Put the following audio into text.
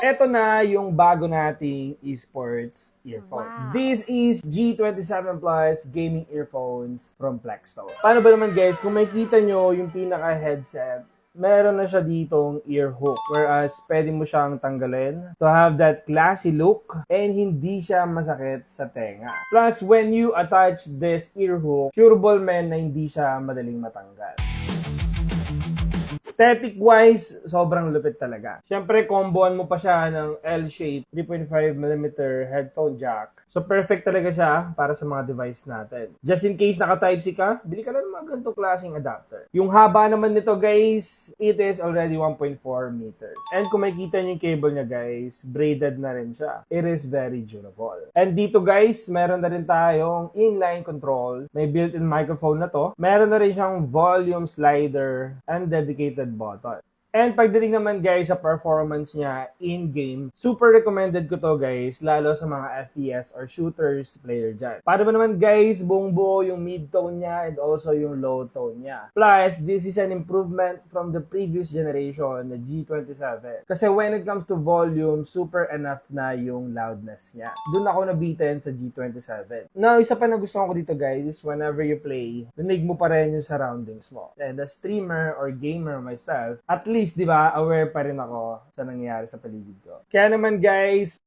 Eto na yung bago nating esports earphone. Wow. This is G27 Plus gaming earphones from Plexstone. Paano ba naman guys, kung makikita nyo yung pinaka-headset, meron na siya ditong ear hook. Whereas, pwede mo siyang tanggalin to have that classy look and hindi siya masakit sa tenga. Plus, when you attach this ear hook, sureable men na hindi siya madaling matanggal. Aesthetic-wise, sobrang lupit talaga. Siyempre, comboan mo pa siya ng L-shape 3.5mm headphone jack. So, perfect talaga siya para sa mga device natin. Just in case naka-Type-C ka, bili ka lang ng mga ganitong klaseng adapter. Yung haba naman nito, guys, it is already 1.4 meters. And kung makikita niyo yung cable niya, guys, braided na rin siya. It is very durable. And dito, guys, meron na rin tayong inline controls. May built-in microphone na to. Meron na rin siyang volume slider and dedicated button. And pagdating naman guys sa performance niya in-game, super recommended ko to guys, lalo sa mga FPS or shooters player dyan. Para ba naman guys, buong buo yung mid-tone niya and also yung low tone niya. Plus, this is an improvement from the previous generation na G27. Kasi when it comes to volume, super enough na yung loudness niya. Doon ako nabitin sa G27. Now, isa pa na gusto ko dito guys is whenever you play, rinig mo pa rin yung surroundings mo. And as streamer or gamer myself, at least, di ba, aware pa rin ako sa nangyayari sa paligid ko. Kaya naman guys,